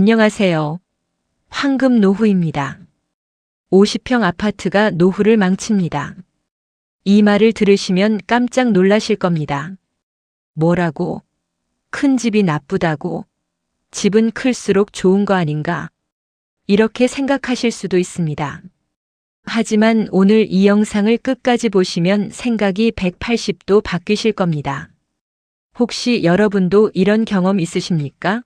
안녕하세요. 황금 노후입니다. 50평 아파트가 노후를 망칩니다. 이 말을 들으시면 깜짝 놀라실 겁니다. 뭐라고? 큰 집이 나쁘다고? 집은 클수록 좋은 거 아닌가? 이렇게 생각하실 수도 있습니다. 하지만 오늘 이 영상을 끝까지 보시면 생각이 180도 바뀌실 겁니다. 혹시 여러분도 이런 경험 있으십니까?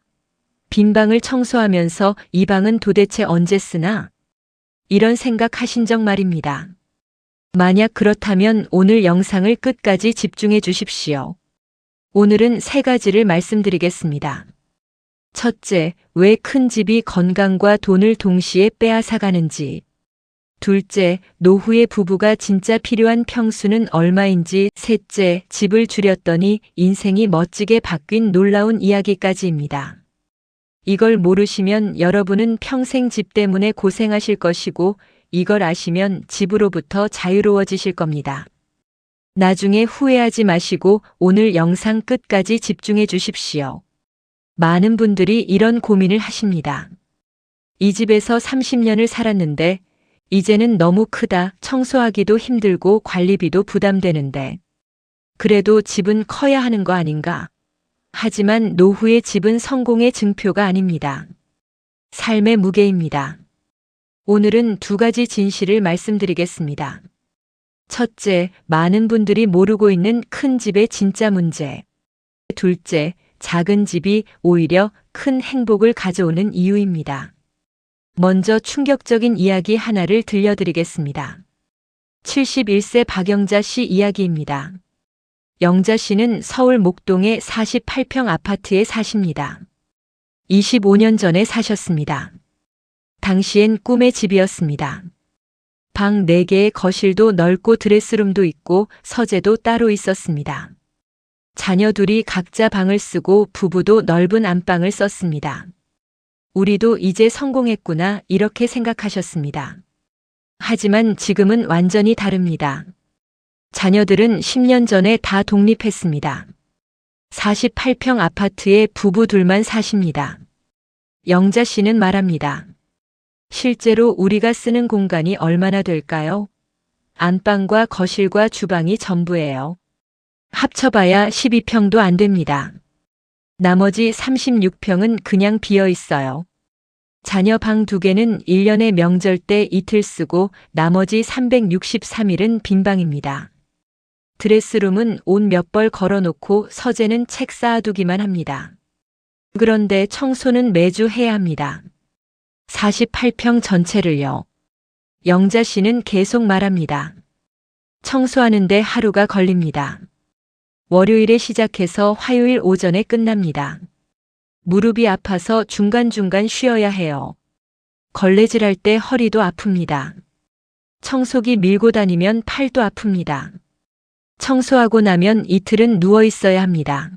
빈 방을 청소하면서 이 방은 도대체 언제 쓰나? 이런 생각하신 적 말입니다. 만약 그렇다면 오늘 영상을 끝까지 집중해 주십시오. 오늘은 3가지를 말씀드리겠습니다. 첫째, 왜 큰 집이 건강과 돈을 동시에 빼앗아가는지. 둘째, 노후의 부부가 진짜 필요한 평수는 얼마인지. 셋째, 집을 줄였더니 인생이 멋지게 바뀐 놀라운 이야기까지입니다. 이걸 모르시면 여러분은 평생 집 때문에 고생하실 것이고, 이걸 아시면 집으로부터 자유로워지실 겁니다. 나중에 후회하지 마시고 오늘 영상 끝까지 집중해 주십시오. 많은 분들이 이런 고민을 하십니다. 이 집에서 30년을 살았는데 이제는 너무 크다, 청소하기도 힘들고 관리비도 부담되는데 그래도 집은 커야 하는 거 아닌가? 하지만 노후의 집은 성공의 증표가 아닙니다. 삶의 무게입니다. 오늘은 2가지 진실을 말씀드리겠습니다. 첫째, 많은 분들이 모르고 있는 큰 집의 진짜 문제. 둘째, 작은 집이 오히려 큰 행복을 가져오는 이유입니다. 먼저 충격적인 이야기 하나를 들려드리겠습니다. 71세 박영자 씨 이야기입니다. 영자 씨는 서울 목동의 48평 아파트에 사십니다. 25년 전에 사셨습니다. 당시엔 꿈의 집이었습니다. 방 4개에 거실도 넓고 드레스룸도 있고 서재도 따로 있었습니다. 자녀 둘이 각자 방을 쓰고 부부도 넓은 안방을 썼습니다. 우리도 이제 성공했구나 이렇게 생각하셨습니다. 하지만 지금은 완전히 다릅니다. 자녀들은 10년 전에 다 독립했습니다. 48평 아파트에 부부 둘만 사십니다. 영자 씨는 말합니다. 실제로 우리가 쓰는 공간이 얼마나 될까요? 안방과 거실과 주방이 전부예요. 합쳐봐야 12평도 안 됩니다. 나머지 36평은 그냥 비어 있어요. 자녀 방 2개는 1년에 명절 때 이틀 쓰고 나머지 363일은 빈 방입니다. 드레스룸은 옷 몇 벌 걸어놓고 서재는 책 쌓아두기만 합니다. 그런데 청소는 매주 해야 합니다. 48평 전체를요. 영자 씨는 계속 말합니다. 청소하는데 하루가 걸립니다. 월요일에 시작해서 화요일 오전에 끝납니다. 무릎이 아파서 중간중간 쉬어야 해요. 걸레질할 때 허리도 아픕니다. 청소기 밀고 다니면 팔도 아픕니다. 청소하고 나면 이틀은 누워 있어야 합니다.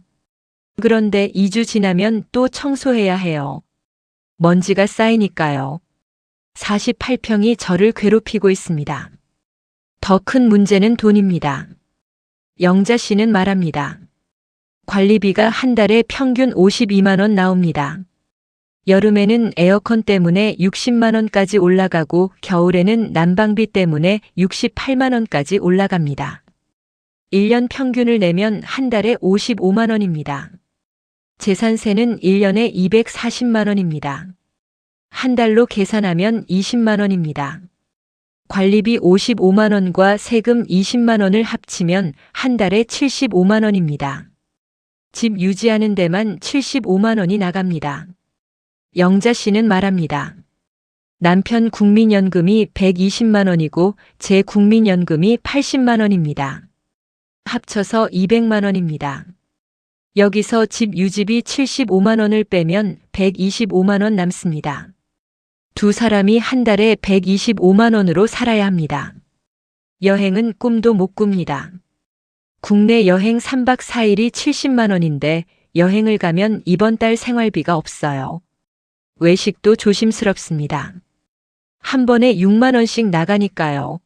그런데 2주 지나면 또 청소해야 해요. 먼지가 쌓이니까요. 48평이 저를 괴롭히고 있습니다. 더 큰 문제는 돈입니다. 영자 씨는 말합니다. 관리비가 한 달에 평균 52만 원 나옵니다. 여름에는 에어컨 때문에 60만 원까지 올라가고 겨울에는 난방비 때문에 68만 원까지 올라갑니다. 1년 평균을 내면 한 달에 55만 원입니다. 재산세는 1년에 240만 원입니다. 한 달로 계산하면 20만 원입니다. 관리비 55만 원과 세금 20만 원을 합치면 한 달에 75만 원입니다. 집 유지하는 데만 75만 원이 나갑니다. 영자 씨는 말합니다. 남편 국민연금이 120만 원이고 제 국민연금이 80만 원입니다. 합쳐서 200만 원입니다. 여기서 집 유지비 75만 원을 빼면 125만 원 남습니다. 2 사람이 한 달에 125만 원으로 살아야 합니다. 여행은 꿈도 못 꿉니다. 국내 여행 3박 4일이 70만 원인데 여행을 가면 이번 달 생활비가 없어요. 외식도 조심스럽습니다. 한 번에 6만 원씩 나가니까요.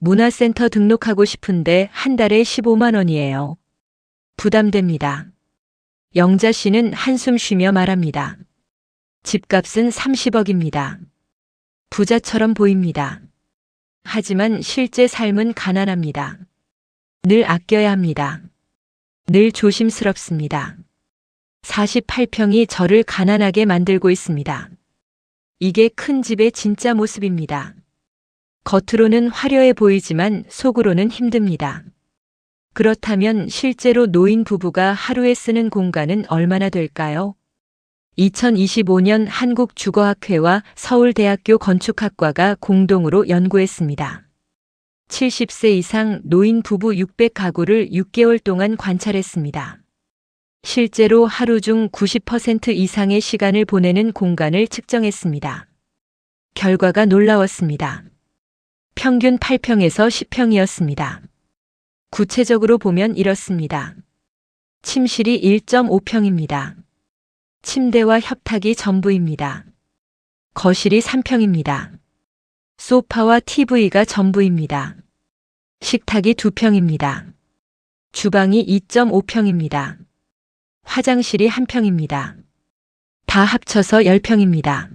문화센터 등록하고 싶은데 한 달에 15만 원이에요. 부담됩니다. 영자 씨는 한숨 쉬며 말합니다. 집값은 30억입니다. 부자처럼 보입니다. 하지만 실제 삶은 가난합니다. 늘 아껴야 합니다. 늘 조심스럽습니다. 48평이 저를 가난하게 만들고 있습니다. 이게 큰 집의 진짜 모습입니다. 겉으로는 화려해 보이지만 속으로는 힘듭니다. 그렇다면 실제로 노인 부부가 하루에 쓰는 공간은 얼마나 될까요? 2025년 한국주거학회와 서울대학교 건축학과가 공동으로 연구했습니다. 70세 이상 노인 부부 600가구를 6개월 동안 관찰했습니다. 실제로 하루 중 90% 이상의 시간을 보내는 공간을 측정했습니다. 결과가 놀라웠습니다. 평균 8평에서 10평이었습니다. 구체적으로 보면 이렇습니다. 침실이 1.5평입니다. 침대와 협탁이 전부입니다. 거실이 3평입니다. 소파와 TV가 전부입니다. 식탁이 2평입니다. 주방이 2.5평입니다. 화장실이 1평입니다. 다 합쳐서 10평입니다.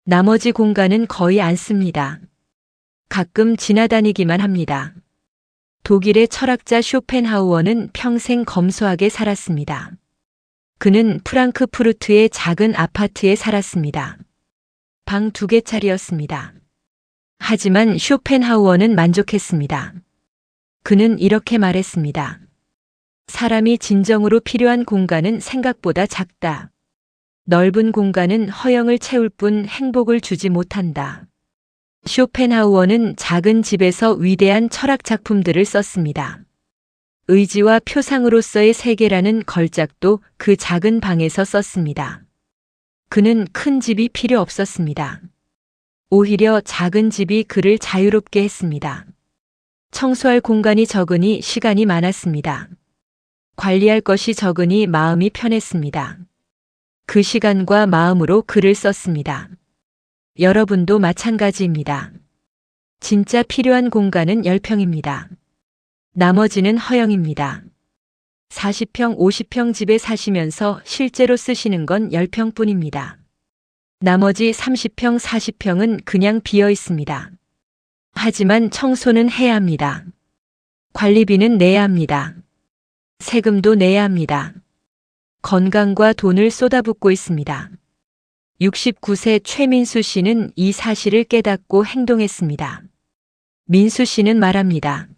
나머지 공간은 거의 안 씁니다. 가끔 지나다니기만 합니다. 독일의 철학자 쇼펜하우어는 평생 검소하게 살았습니다. 그는 프랑크푸르트의 작은 아파트에 살았습니다. 방 2개짜리였습니다. 하지만 쇼펜하우어는 만족했습니다. 그는 이렇게 말했습니다. 사람이 진정으로 필요한 공간은 생각보다 작다. 넓은 공간은 허영을 채울 뿐 행복을 주지 못한다. 쇼펜하우어는 작은 집에서 위대한 철학 작품들을 썼습니다. 의지와 표상으로서의 세계라는 걸작도 그 작은 방에서 썼습니다. 그는 큰 집이 필요 없었습니다. 오히려 작은 집이 그를 자유롭게 했습니다. 청소할 공간이 적으니 시간이 많았습니다. 관리할 것이 적으니 마음이 편했습니다. 그 시간과 마음으로 글을 썼습니다. 여러분도 마찬가지입니다. 진짜 필요한 공간은 10평입니다. 나머지는 허영입니다. 40평, 50평 집에 사시면서 실제로 쓰시는 건 10평뿐입니다. 나머지 30평, 40평은 그냥 비어 있습니다. 하지만 청소는 해야 합니다. 관리비는 내야 합니다. 세금도 내야 합니다. 건강과 돈을 쏟아붓고 있습니다. 69세 최민수 씨는 이 사실을 깨닫고 행동했습니다. 민수 씨는 말합니다.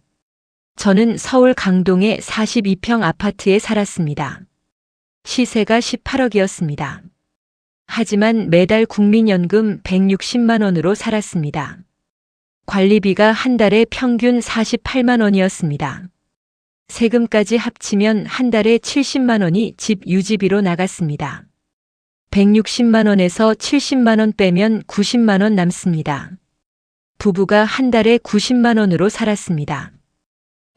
저는 서울 강동의 42평 아파트에 살았습니다. 시세가 18억이었습니다. 하지만 매달 국민연금 160만 원으로 살았습니다. 관리비가 한 달에 평균 48만 원이었습니다. 세금까지 합치면 한 달에 70만 원이 집 유지비로 나갔습니다. 160만 원에서 70만 원 빼면 90만 원 남습니다. 부부가 한 달에 90만 원으로 살았습니다.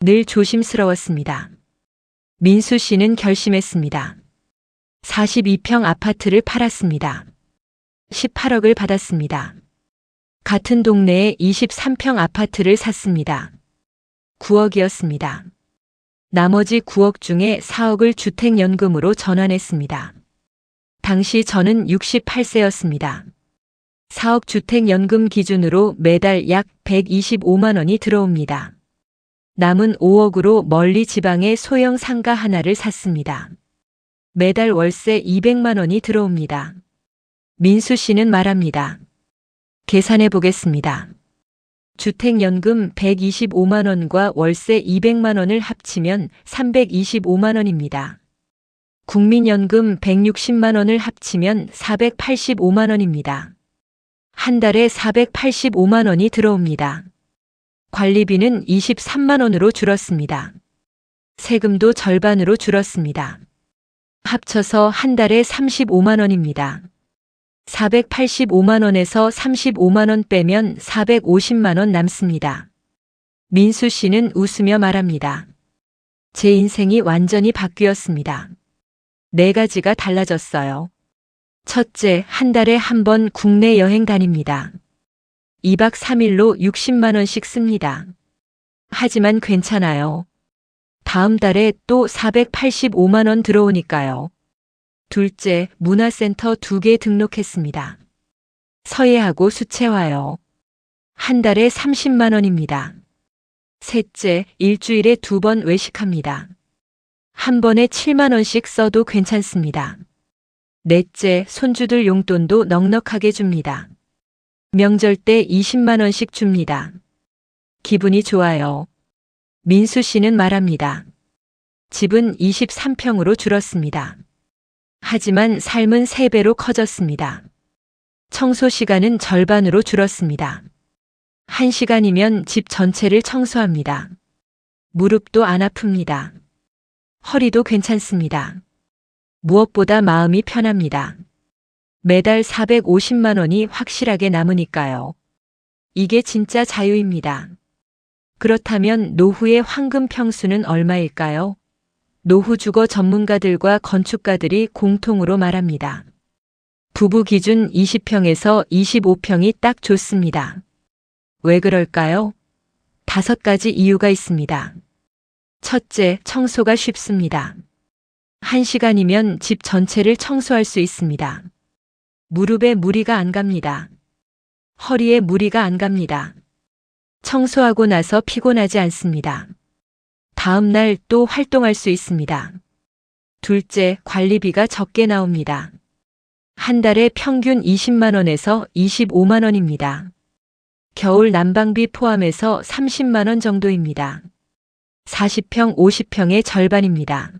늘 조심스러웠습니다. 민수 씨는 결심했습니다. 42평 아파트를 팔았습니다. 18억을 받았습니다. 같은 동네에 23평 아파트를 샀습니다. 9억이었습니다. 나머지 9억 중에 4억을 주택연금으로 전환했습니다. 당시 저는 68세였습니다. 4억 주택연금 기준으로 매달 약 125만 원이 들어옵니다. 남은 5억으로 멀리 지방의 소형 상가 하나를 샀습니다. 매달 월세 200만 원이 들어옵니다. 민수 씨는 말합니다. 계산해 보겠습니다. 주택연금 125만 원과 월세 200만 원을 합치면 325만 원입니다. 국민연금 160만 원을 합치면 485만 원입니다. 한 달에 485만 원이 들어옵니다. 관리비는 23만 원으로 줄었습니다. 세금도 절반으로 줄었습니다. 합쳐서 한 달에 35만 원입니다. 485만 원에서 35만 원 빼면 450만 원 남습니다. 민수 씨는 웃으며 말합니다. 제 인생이 완전히 바뀌었습니다. 4가지가 달라졌어요. 첫째, 한 달에 한 번 국내 여행 다닙니다. 2박 3일로 60만 원씩 씁니다. 하지만 괜찮아요. 다음 달에 또 485만 원 들어오니까요. 둘째, 문화센터 2개 등록했습니다. 서예하고 수채화요. 한 달에 30만 원입니다. 셋째, 일주일에 2번 외식합니다. 한 번에 7만 원씩 써도 괜찮습니다. 넷째, 손주들 용돈도 넉넉하게 줍니다. 명절 때 20만 원씩 줍니다. 기분이 좋아요. 민수 씨는 말합니다. 집은 23평으로 줄었습니다. 하지만 삶은 3배로 커졌습니다. 청소 시간은 절반으로 줄었습니다. 1시간이면 집 전체를 청소합니다. 무릎도 안 아픕니다. 허리도 괜찮습니다. 무엇보다 마음이 편합니다. 매달 450만 원이 확실하게 남으니까요. 이게 진짜 자유입니다. 그렇다면 노후의 황금 평수는 얼마일까요? 노후 주거 전문가들과 건축가들이 공통으로 말합니다. 부부 기준 20평에서 25평이 딱 좋습니다. 왜 그럴까요? 5가지 이유가 있습니다. 첫째, 청소가 쉽습니다. 1시간이면 집 전체를 청소할 수 있습니다. 무릎에 무리가 안 갑니다. 허리에 무리가 안 갑니다. 청소하고 나서 피곤하지 않습니다. 다음 날 또 활동할 수 있습니다. 둘째, 관리비가 적게 나옵니다. 한 달에 평균 20만 원에서 25만 원입니다. 겨울 난방비 포함해서 30만 원 정도입니다. 40평, 50평의 절반입니다.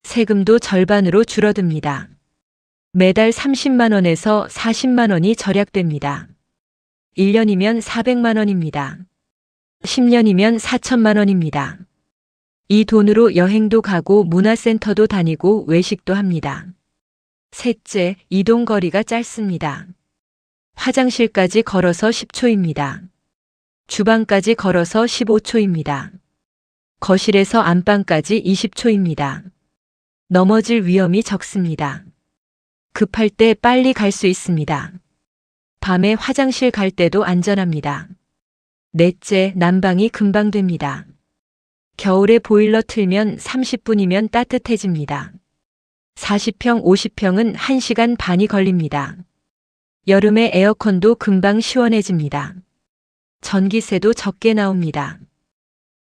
세금도 절반으로 줄어듭니다. 매달 30만 원에서 40만 원이 절약됩니다. 1년이면 400만 원입니다. 10년이면 4천만 원입니다. 이 돈으로 여행도 가고 문화센터도 다니고 외식도 합니다. 셋째, 이동 거리가 짧습니다. 화장실까지 걸어서 10초입니다. 주방까지 걸어서 15초입니다. 거실에서 안방까지 20초입니다. 넘어질 위험이 적습니다. 급할 때 빨리 갈 수 있습니다. 밤에 화장실 갈 때도 안전합니다. 넷째, 난방이 금방 됩니다. 겨울에 보일러 틀면 30분이면 따뜻해집니다. 40평, 50평은 1시간 반이 걸립니다. 여름에 에어컨도 금방 시원해집니다. 전기세도 적게 나옵니다.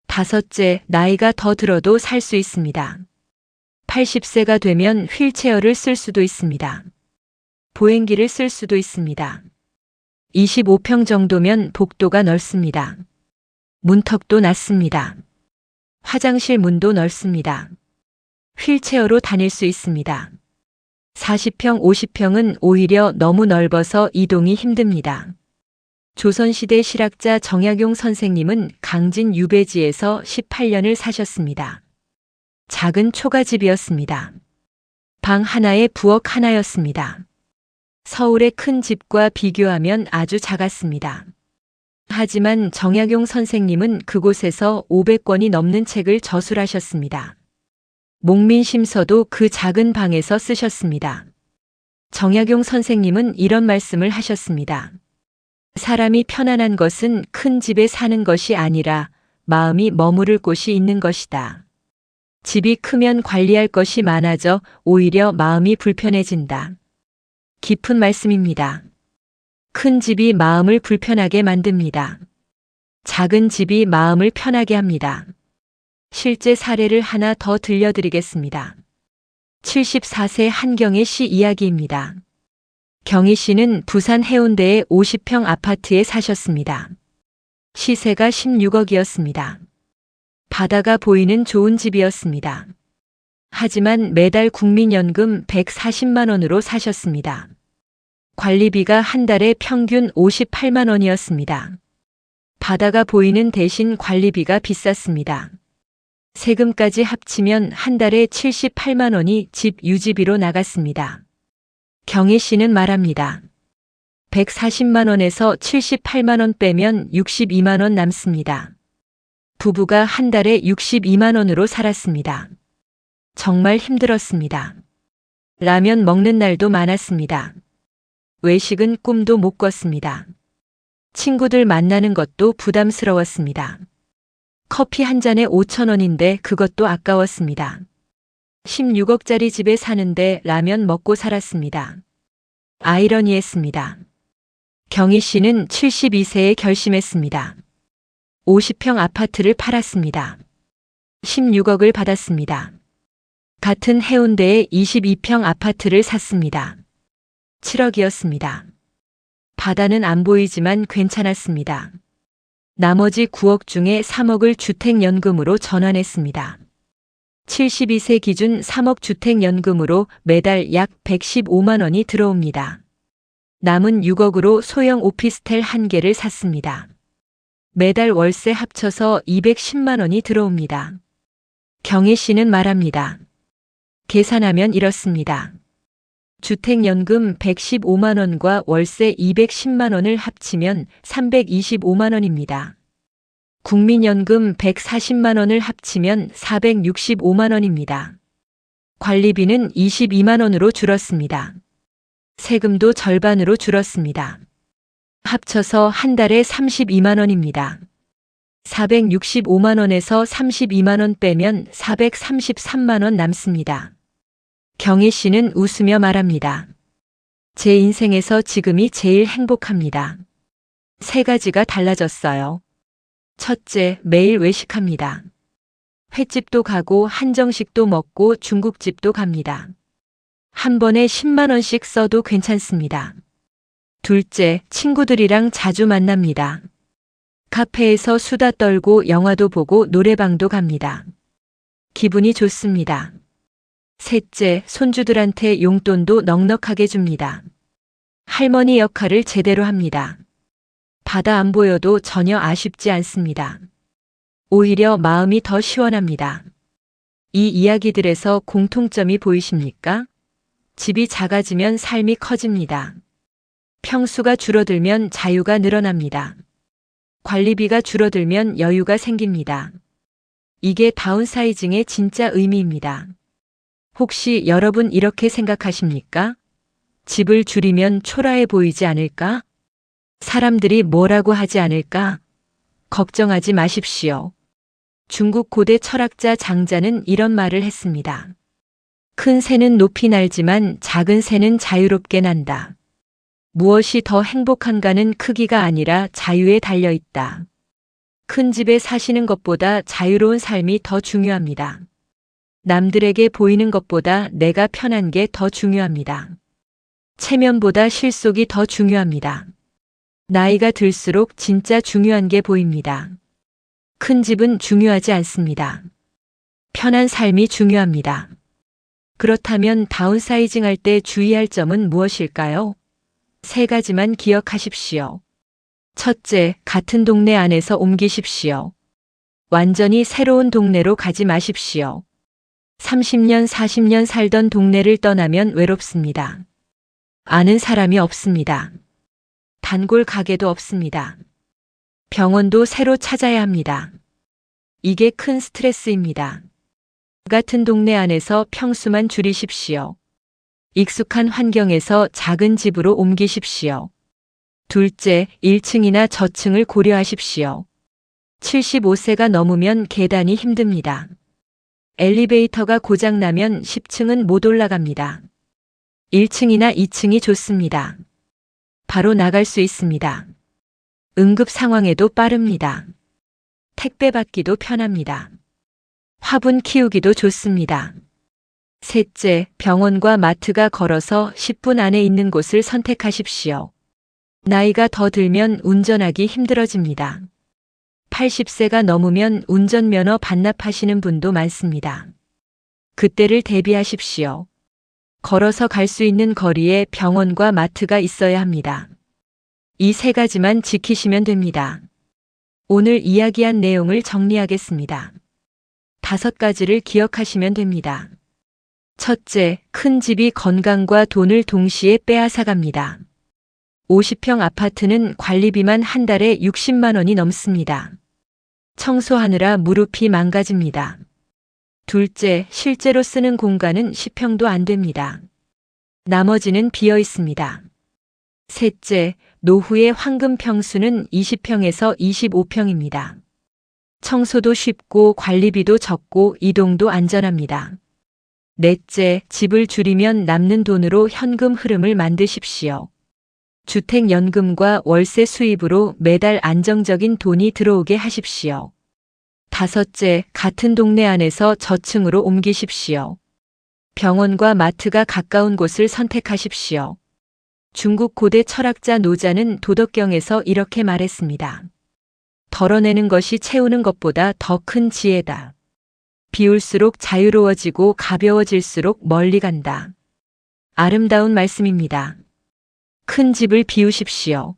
다섯째, 나이가 더 들어도 살 수 있습니다. 80세가 되면 휠체어를 쓸 수도 있습니다. 보행기를 쓸 수도 있습니다. 25평 정도면 복도가 넓습니다. 문턱도 낮습니다. 화장실 문도 넓습니다. 휠체어로 다닐 수 있습니다. 40평, 50평은 오히려 너무 넓어서 이동이 힘듭니다. 조선시대 실학자 정약용 선생님은 강진 유배지에서 18년을 사셨습니다. 작은 초가집이었습니다. 방 하나에 부엌 하나였습니다. 서울의 큰 집과 비교하면 아주 작았습니다. 하지만 정약용 선생님은 그곳에서 500권이 넘는 책을 저술하셨습니다. 목민심서도 그 작은 방에서 쓰셨습니다. 정약용 선생님은 이런 말씀을 하셨습니다. 사람이 편안한 것은 큰 집에 사는 것이 아니라 마음이 머무를 곳이 있는 것이다. 집이 크면 관리할 것이 많아져 오히려 마음이 불편해진다. 깊은 말씀입니다. 큰 집이 마음을 불편하게 만듭니다. 작은 집이 마음을 편하게 합니다. 실제 사례를 하나 더 들려드리겠습니다. 74세 한경애 씨 이야기입니다. 경희 씨는 부산 해운대의 50평 아파트에 사셨습니다. 시세가 16억이었습니다. 바다가 보이는 좋은 집이었습니다. 하지만 매달 국민연금 140만 원으로 사셨습니다. 관리비가 한 달에 평균 58만 원이었습니다. 바다가 보이는 대신 관리비가 비쌌습니다. 세금까지 합치면 한 달에 78만 원이 집 유지비로 나갔습니다. 경혜 씨는 말합니다. 140만 원에서 78만 원 빼면 62만 원 남습니다. 부부가 한 달에 62만 원으로 살았습니다. 정말 힘들었습니다. 라면 먹는 날도 많았습니다. 외식은 꿈도 못 꿨습니다. 친구들 만나는 것도 부담스러웠습니다. 커피 한 잔에 5천 원인데 그것도 아까웠습니다. 16억짜리 집에 사는데 라면 먹고 살았습니다. 아이러니했습니다. 경희 씨는 72세에 결심했습니다. 50평 아파트를 팔았습니다. 16억을 받았습니다. 같은 해운대에 22평 아파트를 샀습니다. 7억이었습니다. 바다는 안 보이지만 괜찮았습니다. 나머지 9억 중에 3억을 주택연금으로 전환했습니다. 72세 기준 3억 주택연금으로 매달 약 115만 원이 들어옵니다. 남은 6억으로 소형 오피스텔 1개를 샀습니다. 매달 월세 합쳐서 210만 원이 들어옵니다. 경희 씨는 말합니다. 계산하면 이렇습니다. 주택연금 115만 원과 월세 210만 원을 합치면 325만 원입니다. 국민연금 140만 원을 합치면 465만 원입니다. 관리비는 22만 원으로 줄었습니다. 세금도 절반으로 줄었습니다. 합쳐서 한 달에 32만 원입니다. 465만 원에서 32만 원 빼면 433만 원 남습니다. 경희 씨는 웃으며 말합니다. 제 인생에서 지금이 제일 행복합니다. 3가지가 달라졌어요. 첫째, 매일 외식합니다. 횟집도 가고 한정식도 먹고 중국집도 갑니다. 한 번에 10만 원씩 써도 괜찮습니다. 둘째, 친구들이랑 자주 만납니다. 카페에서 수다 떨고 영화도 보고 노래방도 갑니다. 기분이 좋습니다. 셋째, 손주들한테 용돈도 넉넉하게 줍니다. 할머니 역할을 제대로 합니다. 바다 안 보여도 전혀 아쉽지 않습니다. 오히려 마음이 더 시원합니다. 이 이야기들에서 공통점이 보이십니까? 집이 작아지면 삶이 커집니다. 평수가 줄어들면 자유가 늘어납니다. 관리비가 줄어들면 여유가 생깁니다. 이게 다운사이징의 진짜 의미입니다. 혹시 여러분 이렇게 생각하십니까? 집을 줄이면 초라해 보이지 않을까? 사람들이 뭐라고 하지 않을까? 걱정하지 마십시오. 중국 고대 철학자 장자는 이런 말을 했습니다. 큰 새는 높이 날지만 작은 새는 자유롭게 난다. 무엇이 더 행복한가는 크기가 아니라 자유에 달려 있다. 큰 집에 사시는 것보다 자유로운 삶이 더 중요합니다. 남들에게 보이는 것보다 내가 편한 게 더 중요합니다. 체면보다 실속이 더 중요합니다. 나이가 들수록 진짜 중요한 게 보입니다. 큰 집은 중요하지 않습니다. 편한 삶이 중요합니다. 그렇다면 다운사이징 할 때 주의할 점은 무엇일까요? 3가지만 기억하십시오. 첫째, 같은 동네 안에서 옮기십시오. 완전히 새로운 동네로 가지 마십시오. 30년, 40년 살던 동네를 떠나면 외롭습니다. 아는 사람이 없습니다. 단골 가게도 없습니다. 병원도 새로 찾아야 합니다. 이게 큰 스트레스입니다. 같은 동네 안에서 평수만 줄이십시오. 익숙한 환경에서 작은 집으로 옮기십시오. 둘째, 1층이나 저층을 고려하십시오. 75세가 넘으면 계단이 힘듭니다. 엘리베이터가 고장나면 10층은 못 올라갑니다. 1층이나 2층이 좋습니다. 바로 나갈 수 있습니다. 응급 상황에도 빠릅니다. 택배 받기도 편합니다. 화분 키우기도 좋습니다. 셋째, 병원과 마트가 걸어서 10분 안에 있는 곳을 선택하십시오. 나이가 더 들면 운전하기 힘들어집니다. 80세가 넘으면 운전면허 반납하시는 분도 많습니다. 그때를 대비하십시오. 걸어서 갈 수 있는 거리에 병원과 마트가 있어야 합니다. 이 3가지만 지키시면 됩니다. 오늘 이야기한 내용을 정리하겠습니다. 5가지를 기억하시면 됩니다. 첫째, 큰 집이 건강과 돈을 동시에 빼앗아갑니다. 50평 아파트는 관리비만 한 달에 60만 원이 넘습니다. 청소하느라 무릎이 망가집니다. 둘째, 실제로 쓰는 공간은 10평도 안 됩니다. 나머지는 비어 있습니다. 셋째, 노후의 황금 평수는 20평에서 25평입니다. 청소도 쉽고 관리비도 적고 이동도 안전합니다. 넷째, 집을 줄이면 남는 돈으로 현금 흐름을 만드십시오. 주택연금과 월세 수입으로 매달 안정적인 돈이 들어오게 하십시오. 다섯째, 같은 동네 안에서 저층으로 옮기십시오. 병원과 마트가 가까운 곳을 선택하십시오. 중국 고대 철학자 노자는 도덕경에서 이렇게 말했습니다. 덜어내는 것이 채우는 것보다 더 큰 지혜다. 비울수록 자유로워지고 가벼워질수록 멀리 간다. 아름다운 말씀입니다. 큰 집을 비우십시오.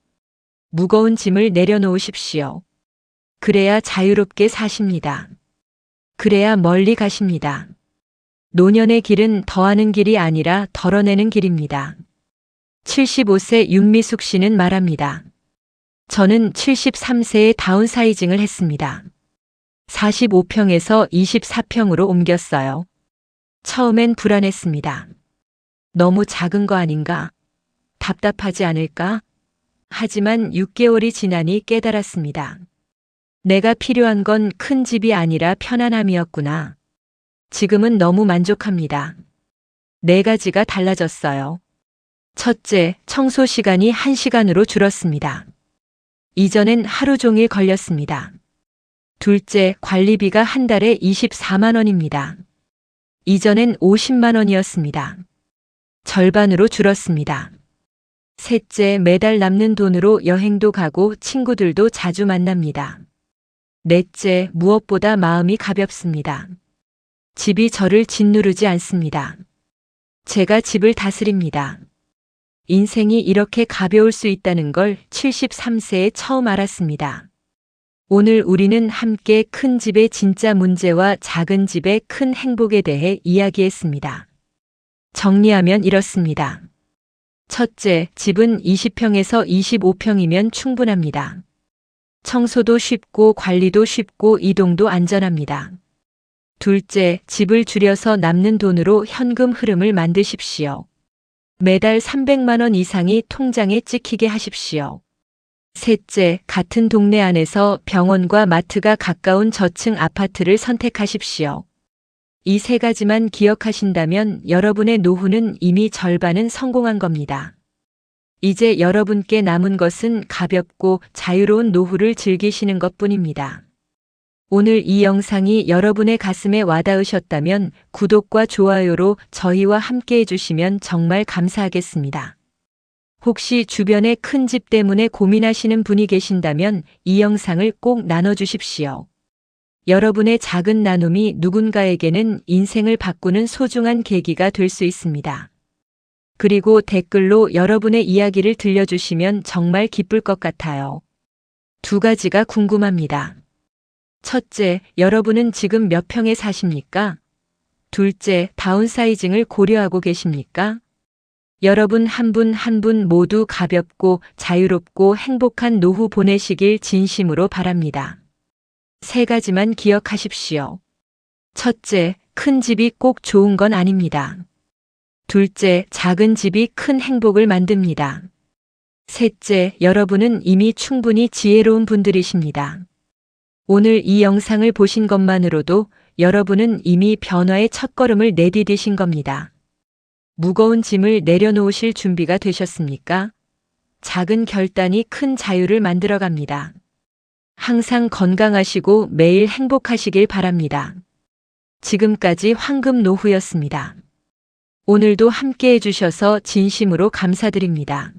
무거운 짐을 내려놓으십시오. 그래야 자유롭게 사십니다. 그래야 멀리 가십니다. 노년의 길은 더하는 길이 아니라 덜어내는 길입니다. 75세 윤미숙 씨는 말합니다. 저는 73세에 다운사이징을 했습니다. 45평에서 24평으로 옮겼어요. 처음엔 불안했습니다. 너무 작은 거 아닌가? 답답하지 않을까? 하지만 6개월이 지나니 깨달았습니다. 내가 필요한 건 큰 집이 아니라 편안함이었구나. 지금은 너무 만족합니다. 4가지가 달라졌어요. 첫째, 청소 시간이 1시간으로 줄었습니다. 이전엔 하루 종일 걸렸습니다. 둘째, 관리비가 한 달에 24만 원입니다. 이전엔 50만 원이었습니다. 절반으로 줄었습니다. 셋째, 매달 남는 돈으로 여행도 가고 친구들도 자주 만납니다. 넷째, 무엇보다 마음이 가볍습니다. 집이 저를 짓누르지 않습니다. 제가 집을 다스립니다. 인생이 이렇게 가벼울 수 있다는 걸 73세에 처음 알았습니다. 오늘 우리는 함께 큰 집의 진짜 문제와 작은 집의 큰 행복에 대해 이야기했습니다. 정리하면 이렇습니다. 첫째, 집은 20평에서 25평이면 충분합니다. 청소도 쉽고 관리도 쉽고 이동도 안전합니다. 둘째, 집을 줄여서 남는 돈으로 현금 흐름을 만드십시오. 매달 300만 원 이상이 통장에 찍히게 하십시오. 셋째, 같은 동네 안에서 병원과 마트가 가까운 저층 아파트를 선택하십시오. 이 3가지만 기억하신다면 여러분의 노후는 이미 절반은 성공한 겁니다. 이제 여러분께 남은 것은 가볍고 자유로운 노후를 즐기시는 것뿐입니다. 오늘 이 영상이 여러분의 가슴에 와닿으셨다면 구독과 좋아요로 저희와 함께 해주시면 정말 감사하겠습니다. 혹시 주변에 큰 집 때문에 고민하시는 분이 계신다면 이 영상을 꼭 나눠주십시오. 여러분의 작은 나눔이 누군가에게는 인생을 바꾸는 소중한 계기가 될 수 있습니다. 그리고 댓글로 여러분의 이야기를 들려주시면 정말 기쁠 것 같아요. 2가지가 궁금합니다. 첫째, 여러분은 지금 몇 평에 사십니까? 둘째, 다운사이징을 고려하고 계십니까? 여러분 한 분 한 분 모두 가볍고 자유롭고 행복한 노후 보내시길 진심으로 바랍니다. 3가지만 기억하십시오. 첫째, 큰 집이 꼭 좋은 건 아닙니다. 둘째, 작은 집이 큰 행복을 만듭니다. 셋째, 여러분은 이미 충분히 지혜로운 분들이십니다. 오늘 이 영상을 보신 것만으로도 여러분은 이미 변화의 첫걸음을 내디디신 겁니다. 무거운 짐을 내려놓으실 준비가 되셨습니까? 작은 결단이 큰 자유를 만들어갑니다. 항상 건강하시고 매일 행복하시길 바랍니다. 지금까지 황금 노후였습니다. 오늘도 함께 해주셔서 진심으로 감사드립니다.